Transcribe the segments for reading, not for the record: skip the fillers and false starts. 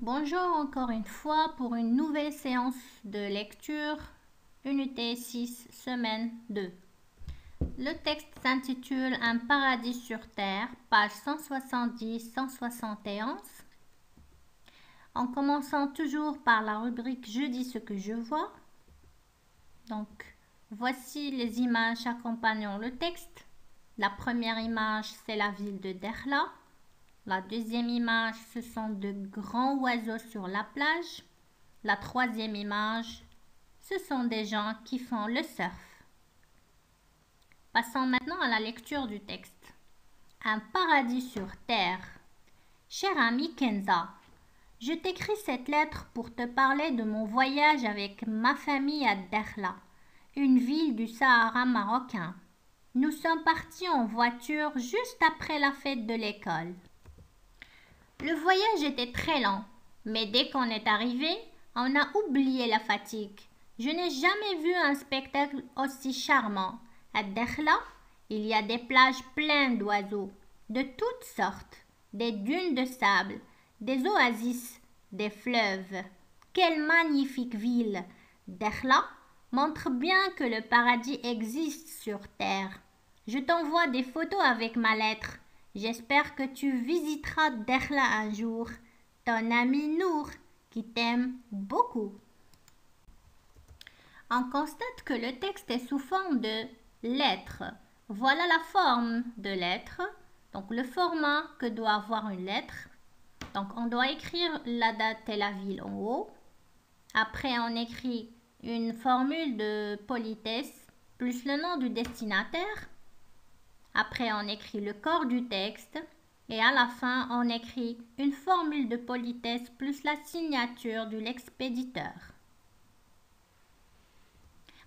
Bonjour encore une fois pour une nouvelle séance de lecture, unité 6, semaine 2. Le texte s'intitule Un paradis sur terre, page 170-171. En commençant toujours par la rubrique Je dis ce que je vois. Donc, voici les images accompagnant le texte. La première image, c'est la ville de Dakhla. La deuxième image, ce sont de grands oiseaux sur la plage. La troisième image, ce sont des gens qui font le surf. Passons maintenant à la lecture du texte. Un paradis sur terre. Cher ami Kenza, je t'écris cette lettre pour te parler de mon voyage avec ma famille à Dakhla, une ville du Sahara marocain. Nous sommes partis en voiture juste après la fête de l'école. Le voyage était très lent, mais dès qu'on est arrivé, on a oublié la fatigue. Je n'ai jamais vu un spectacle aussi charmant. À Dakhla, il y a des plages pleines d'oiseaux, de toutes sortes, des dunes de sable, des oasis, des fleuves. Quelle magnifique ville! Dakhla montre bien que le paradis existe sur terre. Je t'envoie des photos avec ma lettre. J'espère que tu visiteras Dakhla un jour. Ton ami Nour, qui t'aime beaucoup. On constate que le texte est sous forme de lettres. Voilà la forme de lettres. Donc le format que doit avoir une lettre. Donc on doit écrire la date et la ville en haut. Après on écrit une formule de politesse plus le nom du destinataire. Après, on écrit le corps du texte et à la fin, on écrit une formule de politesse plus la signature de l'expéditeur.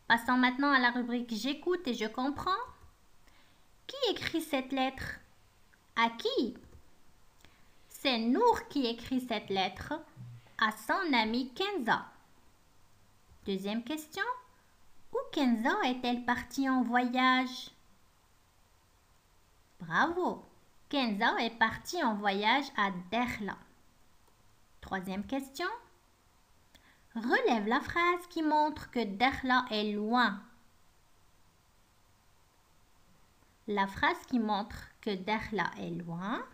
Passons maintenant à la rubrique J'écoute et je comprends. Qui écrit cette lettre? À qui? C'est Nour qui écrit cette lettre à son ami Kenza. Deuxième question. Où Kenza est-elle partie en voyage? Bravo! Kenza est partie en voyage à Dakhla. Troisième question. Relève la phrase qui montre que Dakhla est loin. La phrase qui montre que Dakhla est loin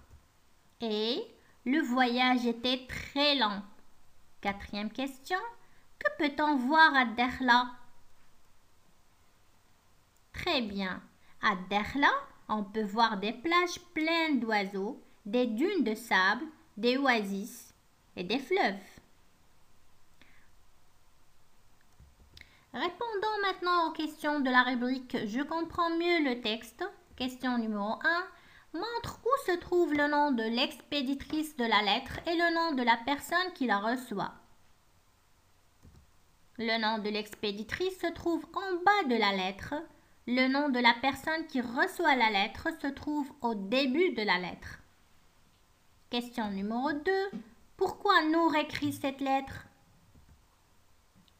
et le voyage était très lent. Quatrième question. Que peut-on voir à Dakhla? Très bien. À Dakhla, on peut voir des plages pleines d'oiseaux, des dunes de sable, des oasis et des fleuves. Répondons maintenant aux questions de la rubrique Je comprends mieux le texte. Question numéro 1. Montre où se trouve le nom de l'expéditrice de la lettre et le nom de la personne qui la reçoit. Le nom de l'expéditrice se trouve en bas de la lettre. Le nom de la personne qui reçoit la lettre se trouve au début de la lettre. Question numéro 2. Pourquoi Nour écrit cette lettre?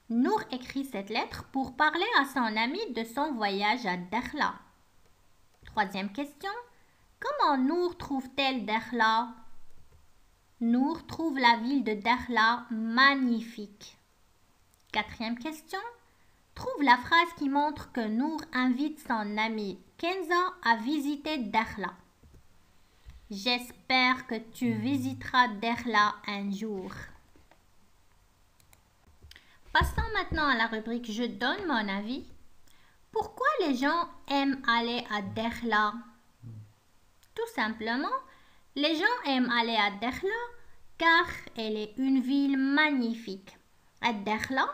Nour écrit cette lettre pour parler à son ami de son voyage à Dakhla. Troisième question. Comment Nour trouve-t-elle Dakhla? Nour trouve la ville de Dakhla magnifique. Quatrième question. Trouve la phrase qui montre que Nour invite son ami Kenza à visiter Dakhla. J'espère que tu visiteras Dakhla un jour. Passons maintenant à la rubrique Je donne mon avis. Pourquoi les gens aiment aller à Dakhla? Tout simplement, les gens aiment aller à Dakhla car elle est une ville magnifique. À Dakhla,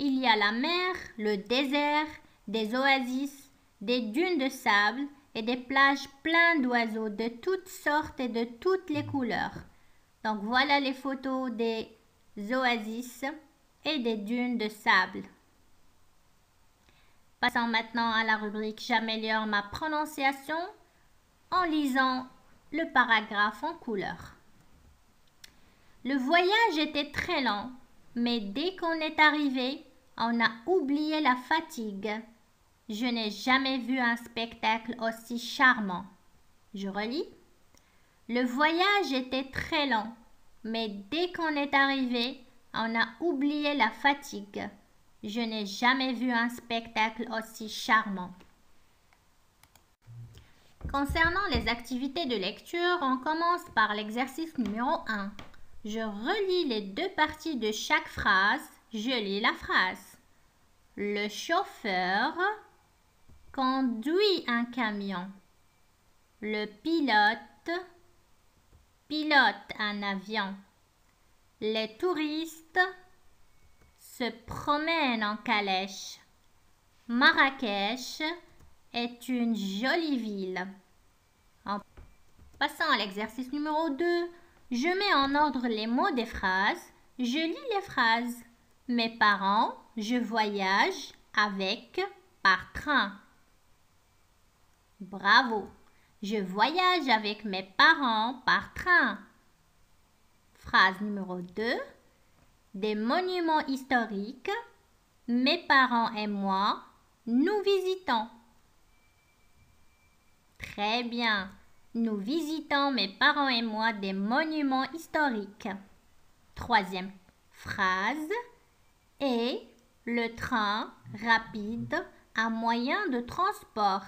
il y a la mer, le désert, des oasis, des dunes de sable et des plages pleines d'oiseaux de toutes sortes et de toutes les couleurs. Donc voilà les photos des oasis et des dunes de sable. Passons maintenant à la rubrique J'améliore ma prononciation en lisant le paragraphe en couleur. Le voyage était très lent, mais dès qu'on est arrivé, on a oublié la fatigue. Je n'ai jamais vu un spectacle aussi charmant. Je relis. Le voyage était très lent, Mais dès qu'on est arrivé, on a oublié la fatigue. Je n'ai jamais vu un spectacle aussi charmant. Concernant les activités de lecture, on commence par l'exercice numéro 1. Je relis les deux parties de chaque phrase. Je lis la phrase. Le chauffeur conduit un camion. Le pilote pilote un avion. Les touristes se promènent en calèche. Marrakech est une jolie ville. En passant à l'exercice numéro 2, je mets en ordre les mots des phrases. Je lis les phrases. Mes parents, je voyage avec par train. Bravo! Je voyage avec mes parents par train. Phrase numéro 2. Des monuments historiques. Mes parents et moi, nous visitons. Très bien. Nous visitons, mes parents et moi, des monuments historiques. Troisième phrase. Et le train rapide, un moyen de transport.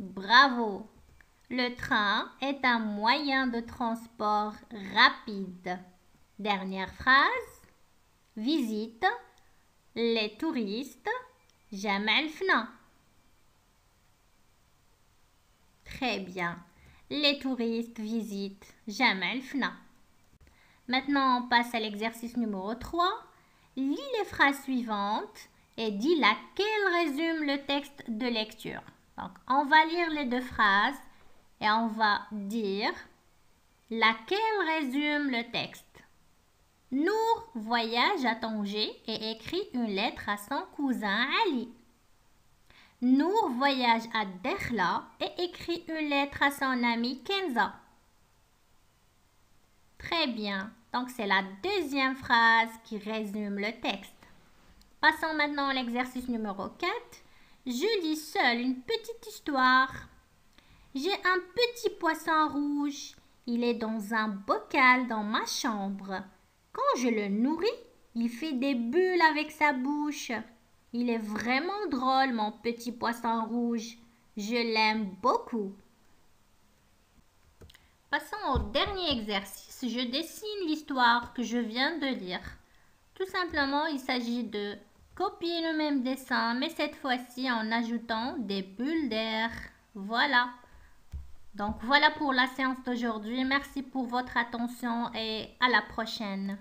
Bravo! Le train est un moyen de transport rapide. Dernière phrase. Visite les touristes Jemaa el-Fna. Très bien. Les touristes visitent Jemaa el-Fna. Maintenant, on passe à l'exercice numéro 3. Lis les phrases suivantes et dis laquelle résume le texte de lecture. Donc, on va lire les deux phrases et on va dire laquelle résume le texte. Nour voyage à Tanger et écrit une lettre à son cousin Ali. Nour voyage à Dakhla et écrit une lettre à son ami Kenza. Très bien. Donc, c'est la deuxième phrase qui résume le texte. Passons maintenant à l'exercice numéro 4. Je lis seule une petite histoire. J'ai un petit poisson rouge. Il est dans un bocal dans ma chambre. Quand je le nourris, il fait des bulles avec sa bouche. Il est vraiment drôle, mon petit poisson rouge. Je l'aime beaucoup. Passons au dernier exercice. Je dessine l'histoire que je viens de lire. Tout simplement, il s'agit de copier le même dessin, mais cette fois-ci en ajoutant des bulles d'air. Voilà. Donc voilà pour la séance d'aujourd'hui. Merci pour votre attention et à la prochaine.